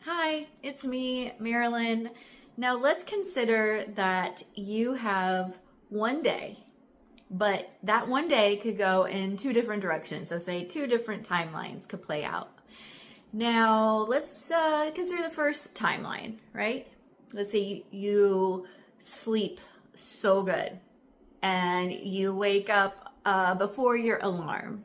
Hi, it's me, Marilyn. Now let's consider that you have one day, but that one day could go in two different directions. So say two different timelines could play out. Now let's consider the first timeline, right? Let's say you sleep so good and you wake up before your alarm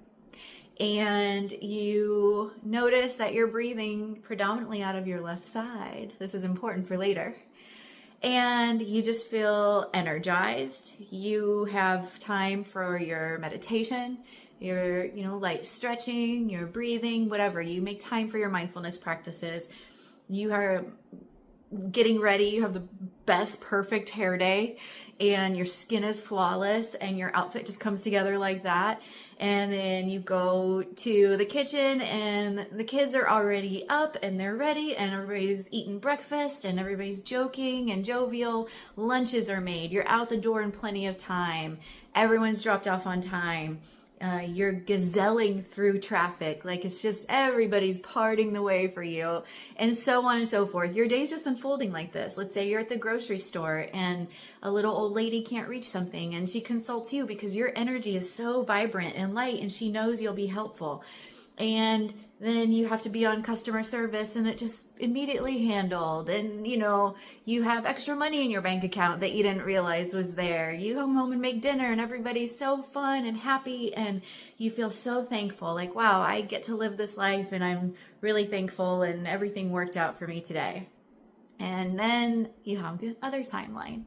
and you notice that you're breathing predominantly out of your left side. This is important for later. And you just feel energized. You have time for your meditation, your, light stretching, your breathing, whatever. You make time for your mindfulness practices. You are getting ready. You have the best, perfect hair day, and your skin is flawless, and your outfit just comes together like that. And then you go to the kitchen, and the kids are already up and they're ready, and everybody's eating breakfast, and everybody's joking and jovial. Lunches are made. You're out the door in plenty of time. Everyone's dropped off on time. You're gazelling through traffic, like it's just everybody's parting the way for you, and so on and so forth. Your day's just unfolding like this. Let's say you're at the grocery store and a little old lady can't reach something, and she consults you because your energy is so vibrant and light, and she knows you'll be helpful. And then you have to be on customer service, and it just immediately handled. And you have extra money in your bank account that you didn't realize was there. You come home and make dinner, and everybody's so fun and happy, and you feel so thankful. Like, wow, I get to live this life, and I'm really thankful, and everything worked out for me today. And then you have the other timeline.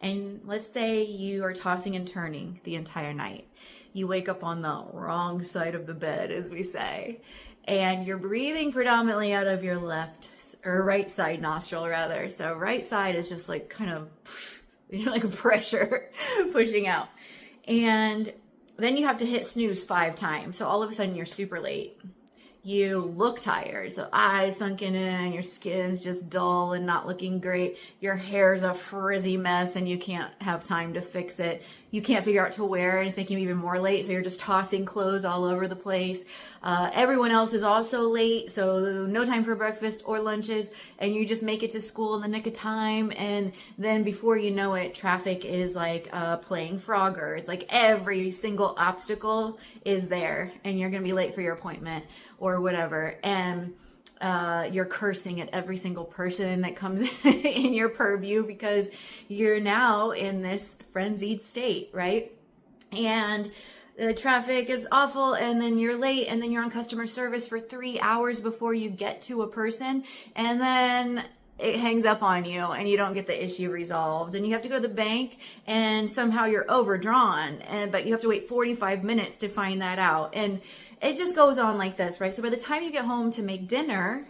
And let's say you are tossing and turning the entire night. You wake up on the wrong side of the bed, as we say, and you're breathing predominantly out of your left or right side nostril, rather. So right side is just like kind of, like a pressure pushing out. And then you have to hit snooze 5 times. So all of a sudden you're super late. You look tired, so eyes sunken in, your skin's just dull and not looking great. Your hair's a frizzy mess and you can't have time to fix it. You can't figure out what to wear, and it's making you even more late, so you're just tossing clothes all over the place. Everyone else is also late, so no time for breakfast or lunches, and you just make it to school in the nick of time, and then before you know it, traffic is like playing Frogger. It's like every single obstacle is there, and you're gonna be late for your appointment or whatever, and you're cursing at every single person that comes in your purview because you're now in this frenzied state, right? And the traffic is awful, and then you're late, and then you're on customer service for 3 hours before you get to a person, and then it hangs up on you and you don't get the issue resolved, and you have to go to the bank, and somehow you're overdrawn, but you have to wait 45 minutes to find that out. And it just goes on like this, right? So by the time you get home to make dinner,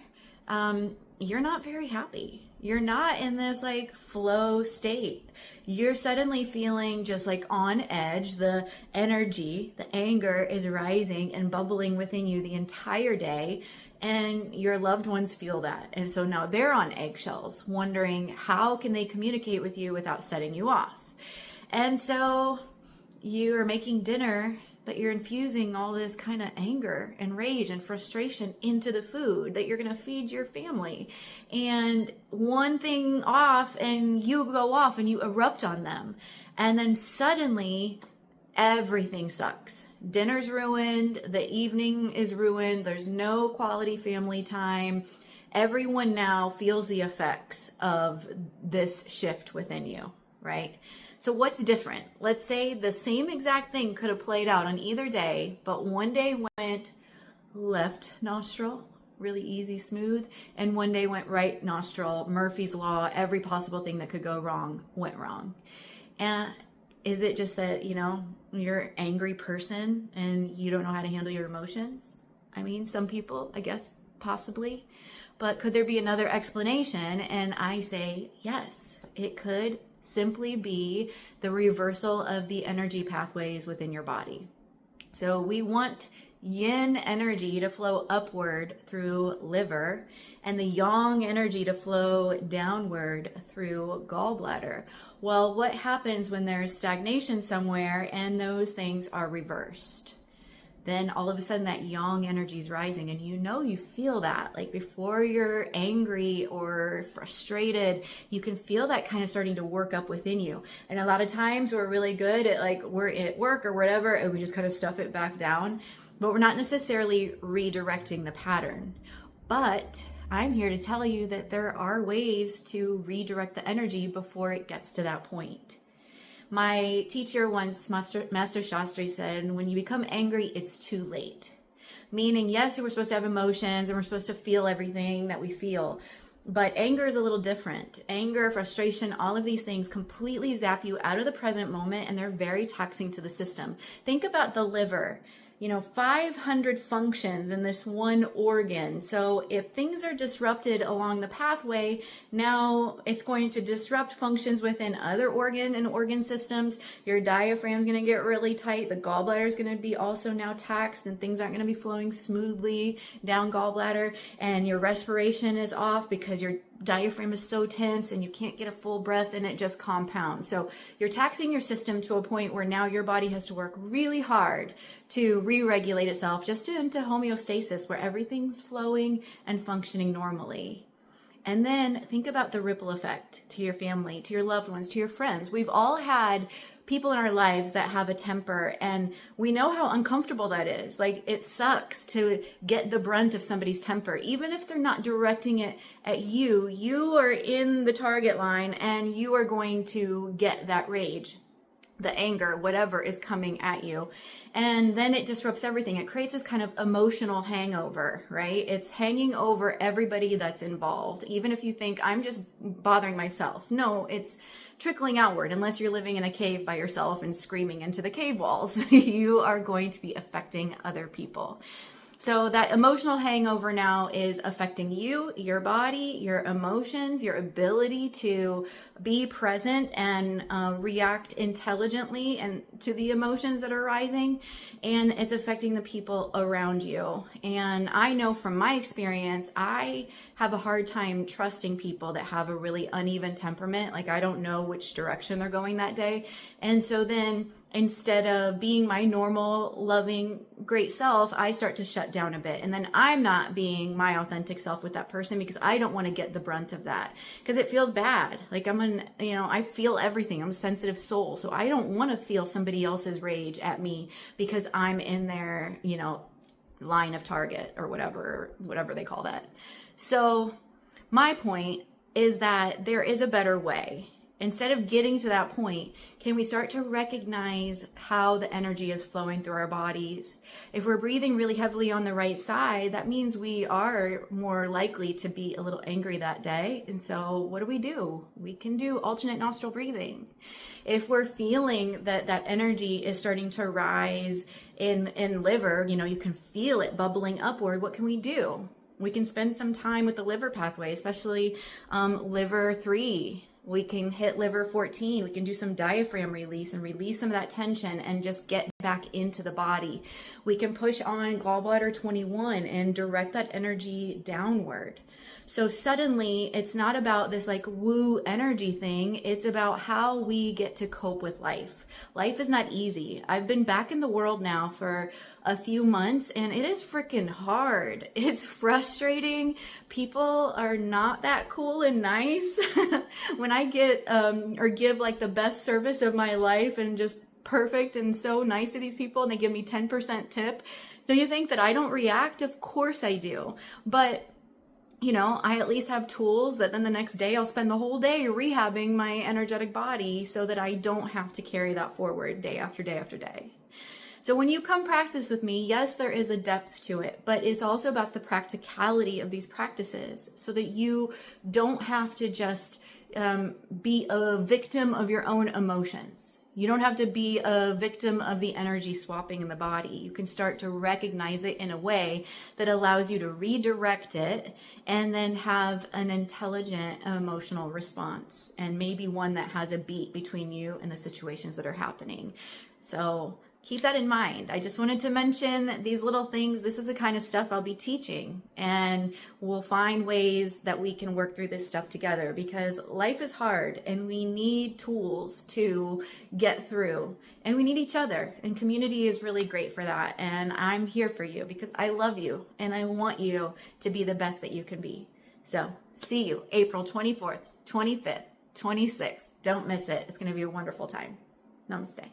you're not very happy. You're not in this like flow state. You're suddenly feeling just like on edge. The energy, the anger is rising and bubbling within you the entire day. And your loved ones feel that. And so now they're on eggshells, wondering how can they communicate with you without setting you off. And so you're making dinner, but you're infusing all this kind of anger and rage and frustration into the food that you're going to feed your family. And one thing off, and you go off and you erupt on them. And then suddenly everything sucks. Dinner's ruined. The evening is ruined. There's no quality family time. Everyone now feels the effects of this shift within you, right? So what's different? Let's say the same exact thing could have played out on either day, but one day went left nostril, really easy, smooth, and one day went right nostril, Murphy's Law, every possible thing that could go wrong went wrong. And is it just that, you're an angry person and you don't know how to handle your emotions? I mean, some people, I guess, possibly. But could there be another explanation? And I say, yes, it could simply be the reversal of the energy pathways within your body. So we want yin energy to flow upward through liver, and the yang energy to flow downward through gallbladder. Well, what happens when there's stagnation somewhere and those things are reversed? then all of a sudden that yang energy is rising, and you feel that, like before you're angry or frustrated, you can feel that kind of starting to work up within you. And a lot of times we're really good at, like, we're at work or whatever, and we just kind of stuff it back down, but we're not necessarily redirecting the pattern. But I'm here to tell you that there are ways to redirect the energy before it gets to that point. My teacher once, Master Shastri, said, when you become angry, it's too late. Meaning, yes, we're supposed to have emotions and we're supposed to feel everything that we feel, but anger is a little different. Anger, frustration, all of these things completely zap you out of the present moment, and they're very taxing to the system. Think about the liver. 500 functions in this one organ. So if things are disrupted along the pathway, now it's going to disrupt functions within other organ systems. Your diaphragm is going to get really tight. The gallbladder is going to be also now taxed, and things aren't going to be flowing smoothly down gallbladder. And your respiration is off because your diaphragm is so tense and you can't get a full breath, and it just compounds. So you're taxing your system to a point where now your body has to work really hard to re-regulate itself just into homeostasis, where everything's flowing and functioning normally. And then think about the ripple effect to your family, to your loved ones, to your friends. We've all had people in our lives that have a temper, and we know how uncomfortable that is. Like, it sucks to get the brunt of somebody's temper. Even if they're not directing it at you, you are in the target line and you are going to get that rage, the anger, whatever is coming at you. And then it disrupts everything. It creates this kind of emotional hangover, right? It's hanging over everybody that's involved. Even if you think, I'm just bothering myself. No, it's trickling outward. Unless you're living in a cave by yourself and screaming into the cave walls, you are going to be affecting other people. So that emotional hangover now is affecting you, your body, your emotions, your ability to be present and react intelligently and to the emotions that are rising, and it's affecting the people around you. And I know from my experience, I have a hard time trusting people that have a really uneven temperament. Like, I don't know which direction they're going that day. And so then instead of being my normal, loving, great self, I start to shut down a bit. And then I'm not being my authentic self with that person because I don't want to get the brunt of that, because it feels bad. Like, I feel everything. I'm a sensitive soul. So I don't want to feel somebody else's rage at me because I'm in their, line of target or whatever they call that. So my point is that there is a better way. Instead of getting to that point, can we start to recognize how the energy is flowing through our bodies? If we're breathing really heavily on the right side, that means we are more likely to be a little angry that day. And so what do? We can do alternate nostril breathing. If we're feeling that energy is starting to rise in liver, you can feel it bubbling upward, what can we do? We can spend some time with the liver pathway, especially liver 3. We can hit liver 14. We can do some diaphragm release and release some of that tension and just get back into the body. We can push on gallbladder 21 and direct that energy downward. So suddenly it's not about this like woo energy thing. It's about how we get to cope with life. Life is not easy. I've been back in the world now for a few months and it is freaking hard. It's frustrating. People are not that cool and nice. When I get or give like the best service of my life and just perfect and so nice to these people and they give me 10% tip, don't you think that I don't react? Of course I do. But I at least have tools that then the next day I'll spend the whole day rehabbing my energetic body so that I don't have to carry that forward day after day after day. So when you come practice with me, yes, there is a depth to it, but it's also about the practicality of these practices so that you don't have to just be a victim of your own emotions. You don't have to be a victim of the energy swapping in the body. You can start to recognize it in a way that allows you to redirect it and then have an intelligent emotional response, and maybe one that has a beat between you and the situations that are happening. So keep that in mind. I just wanted to mention these little things. This is the kind of stuff I'll be teaching, and we'll find ways that we can work through this stuff together, because life is hard and we need tools to get through, and we need each other, and community is really great for that. And I'm here for you because I love you and I want you to be the best that you can be. So see you April 24th, 25th, 26th. Don't miss it. It's going to be a wonderful time. Namaste.